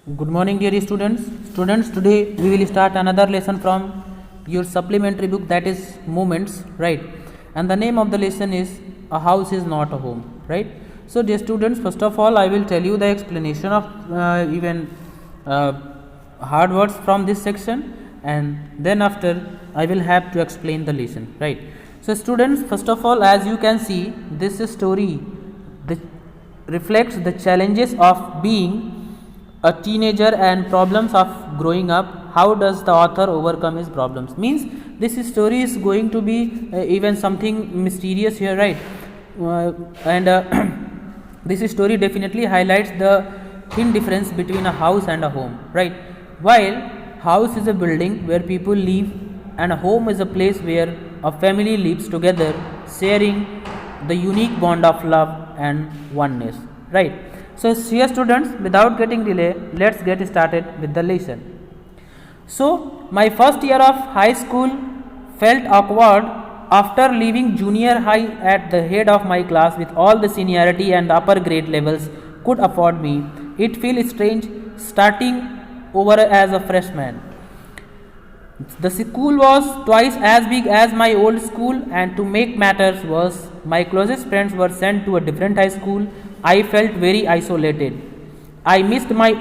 Good morning, dear students. Students, today we will start another lesson from your supplementary book, that is Moments, right? And the name of the lesson is A House is Not a Home, right? So, dear students, first of all, I will tell you the explanation of hard words from this section, and then after I will have to explain the lesson, right? So, students, first of all, as you can see, this story reflects the challenges of being a teenager and problems of growing up. How does the author overcome his problems? Means this story is going to be even something mysterious here, right? And this story definitely highlights the thin difference between a house and a home, right? While house is a building where people live, and a home is a place where a family lives together, sharing the unique bond of love and oneness, right? So, dear students, without getting delay, let's get started with the lesson. So, my first year of high school felt awkward after leaving junior high at the head of my class with all the seniority and the upper grade levels could afford me. It feels strange starting over as a freshman. The school was twice as big as my old school, and to make matters worse, my closest friends were sent to a different high school. I felt very isolated. I missed my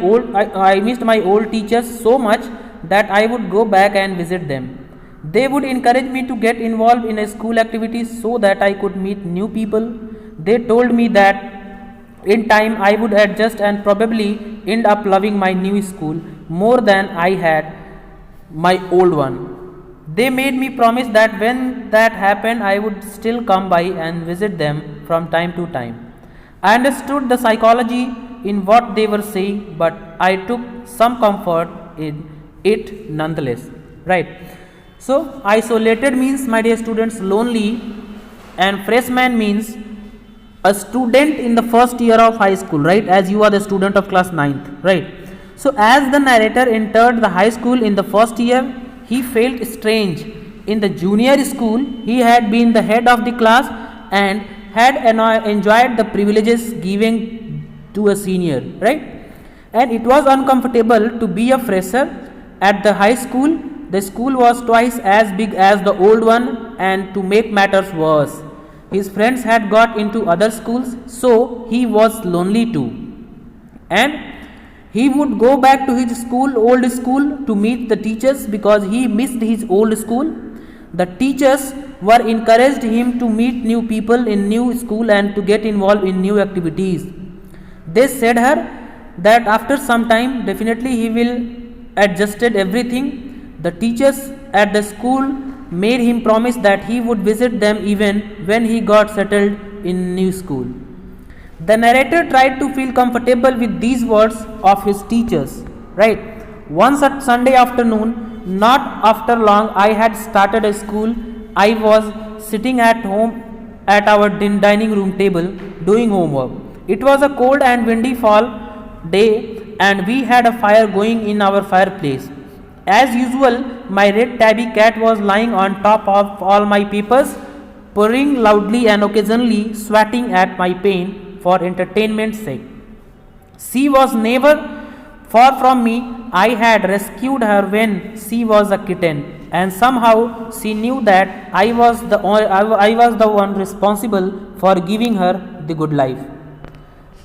old teachers so much that I would go back and visit them. They would encourage me to get involved in a school activities so that I could meet new people. They told me that in time I would adjust and probably end up loving my new school more than I had my old one. They made me promise that when that happened, I would still come by and visit them from time to time. I understood the psychology in what they were saying, but I took some comfort in it nonetheless. Right? So, isolated means, my dear students, lonely, and freshman means a student in the first year of high school, right? As you are the student of class 9th, right? So, as the narrator entered the high school in the first year, he felt strange. In the junior school, he had been the head of the class and had enjoyed the privileges given to a senior, right? And it was uncomfortable to be a fresher at the high school. The school was twice as big as the old one, and to make matters worse, his friends had got into other schools, so he was lonely too. And he would go back to his old school, to meet the teachers because he missed his old school. The teachers were encouraged him to meet new people in new school and to get involved in new activities. They said her that after some time definitely he will adjusted everything. The teachers at the school made him promise that he would visit them even when he got settled in new school. The narrator tried to feel comfortable with these words of his teachers, right? One Sunday afternoon, not after long, I had started a school. I was sitting at home at our dining room table doing homework. It was a cold and windy fall day, and we had a fire going in our fireplace. As usual, my red tabby cat was lying on top of all my papers, purring loudly and occasionally swatting at my pain for entertainment's sake. She was never far from me. I had rescued her when she was a kitten, and somehow she knew that I was the one responsible for giving her the good life.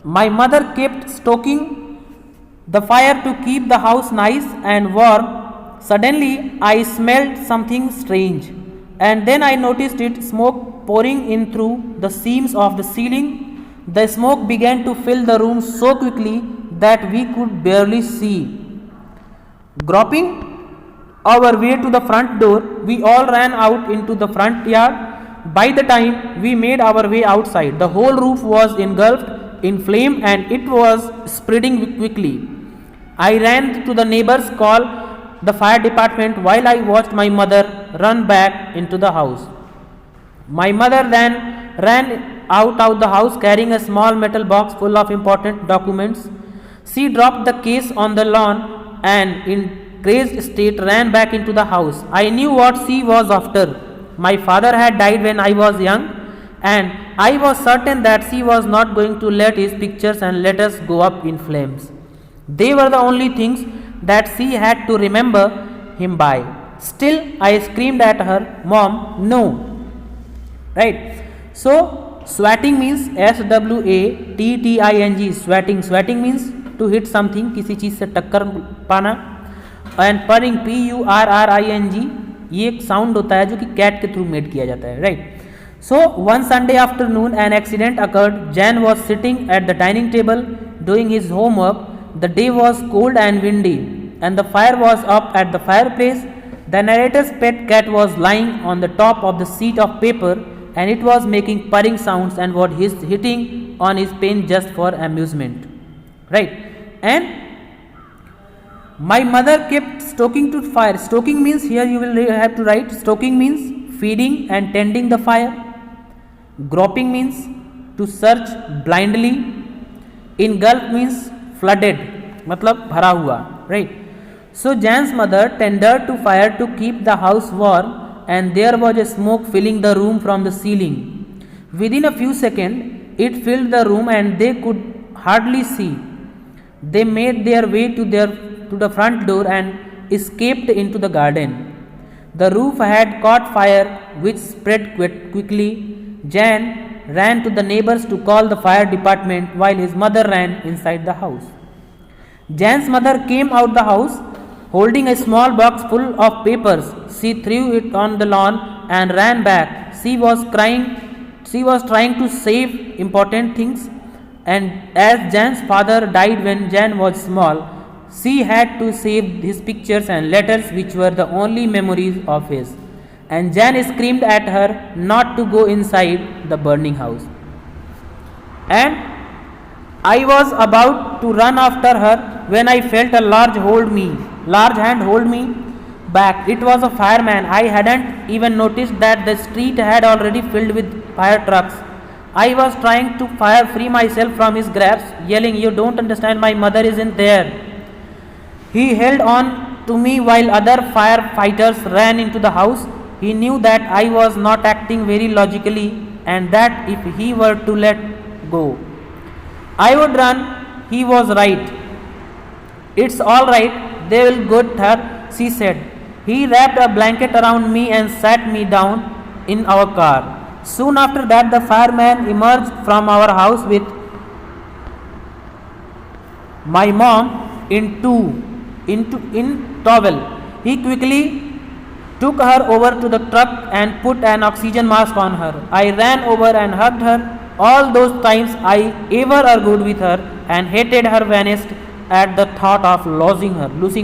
My mother kept stoking the fire to keep the house nice and warm. Suddenly, I smelled something strange, and then I noticed smoke pouring in through the seams of the ceiling. The smoke began to fill the room so quickly that we could barely see. Groping our way to the front door, we all ran out into the front yard. By the time we made our way outside, the whole roof was engulfed in flame and it was spreading quickly. I ran to the neighbors, called the fire department, while I watched my mother run back into the house. My mother then ran out of the house carrying a small metal box full of important documents. She dropped the case on the lawn and in crazed state ran back into the house. I knew what she was after. My father had died when I was young, and I was certain that she was not going to let his pictures and letters go up in flames. They were the only things that she had to remember him by. Still, I screamed at her, "Mom, no!" Right? So, swatting means SWATTING. Swatting. Swatting means to hit something, किसी चीज़ से टक्कर पाना. And purring PURRING ये एक sound होता है जो कि कैट के थ्रू मेड किया जाता है. Right. So one Sunday afternoon an accident occurred. Jan was sitting at the dining table doing his homework. The day was cold and windy and the fire was up at the fireplace. The narrator's pet cat was lying on the top of the sheet of paper and it was making purring sounds and was hitting on his pen just for amusement. Right. And my mother kept stoking to fire. Stoking means, here you will have to write, stoking means feeding and tending the fire. Groping means to search blindly. Engulfed means flooded, मतलब भरा हुआ. Right. So Jan's mother tended to fire to keep the house warm and there was a smoke filling the room from the ceiling. Within a few seconds it filled the room and they could hardly see. They made their way to the front door and escaped into the garden. The roof had caught fire which spread quickly. Jan ran to the neighbors to call the fire department while his mother ran inside the house. Jan's mother came out the house holding a small box full of papers. She threw it on the lawn and ran back. She was crying. She was trying to save important things, and as Jan's father died when Jan was small, she had to save his pictures and letters which were the only memories of his. And Jan screamed at her not to go inside the burning house. And I was about to run after her when I felt a large hand hold me back. It was a fireman. I hadn't even noticed that the street had already filled with fire trucks. I was trying to free myself from his grasp, yelling, "You don't understand, my mother isn't there." He held on to me while other firefighters ran into the house. He knew that I was not acting very logically and that if he were to let go, I would run. He was right. "It's all right, they will get her," she said. He wrapped a blanket around me and sat me down in our car. Soon after that, the fireman emerged from our house with my mom in towel. He quickly took her over to the truck and put an oxygen mask on her. I ran over and hugged her. All those times I ever argued with her and hated her vanished at the thought of losing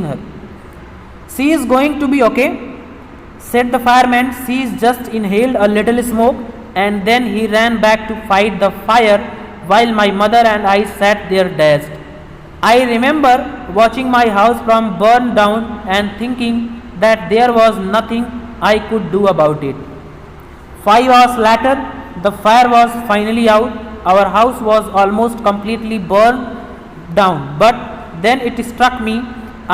her. "She is going to be okay," said the fireman. "She just inhaled a little smoke," and then he ran back to fight the fire while my mother and I sat there dazed. I remember watching my house from burn down and thinking that there was nothing I could do about it. 5 hours later, the fire was finally out. Our house was almost completely burned down. But then it struck me,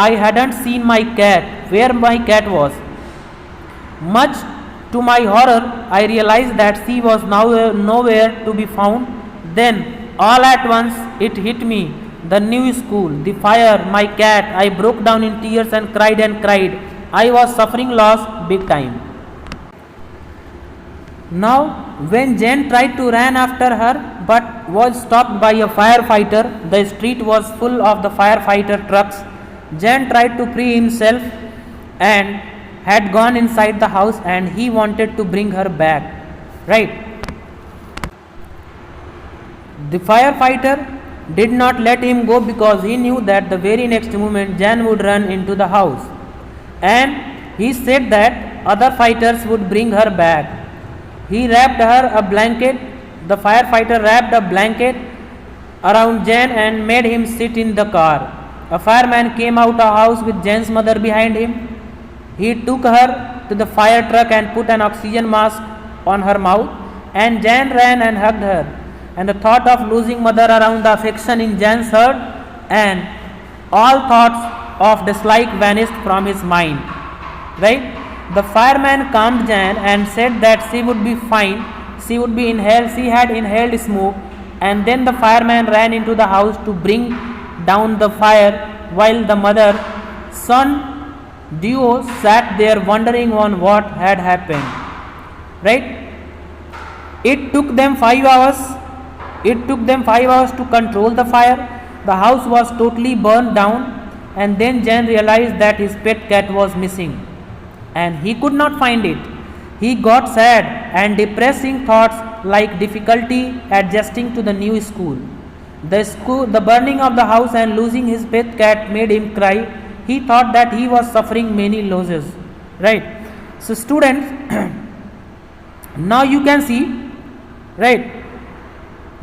I hadn't seen my cat, where my cat was. Much to my horror, I realized that she was nowhere to be found. Then, all at once, it hit me. The new school, the fire, my cat. I broke down in tears and cried. I was suffering loss big time. Now, when Jan tried to run after her but was stopped by a firefighter, the street was full of the firefighter trucks. Jan tried to free himself and had gone inside the house and he wanted to bring her back. Right? The firefighter did not let him go because he knew that the very next moment Jan would run into the house. And he said that other fighters would bring her back. He wrapped her a blanket. The firefighter wrapped a blanket around Jan and made him sit in the car. A fireman came out of the house with Jan's mother behind him. He took her to the fire truck and put an oxygen mask on her mouth, and Jan ran and hugged her. And the thought of losing mother around the affection in Jan's heart, and all thoughts of dislike vanished from his mind. Right? The fireman calmed Jan and said that she would be fine. She had inhaled smoke, and then the fireman ran into the house to bring down the fire, while the mother son duo sat there wondering on what had happened. Right? It took them 5 hours. It took them 5 hours to control the fire. The house was totally burned down, and then Jan realized that his pet cat was missing and he could not find it. He got sad and depressing thoughts like difficulty adjusting to the new school. The burning of the house and losing his pet cat made him cry. He thought that he was suffering many losses. Right? So students, now you can see, right?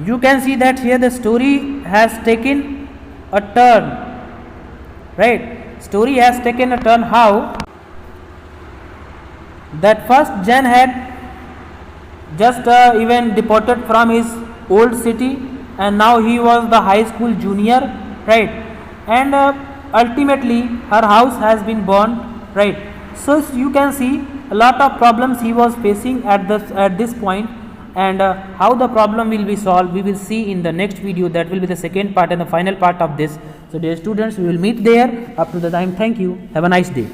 You can see that here the story has taken a turn. Right? Story has taken a turn. How? That first Jan had just even deported from his old city, and now he was the high school junior, right? And ultimately her house has been burned, right? So you can see a lot of problems he was facing at this point, and how the problem will be solved we will see in the next video. That will be the second part and the final part of this. So dear students, we will meet there. Up to the time, thank you, have a nice day.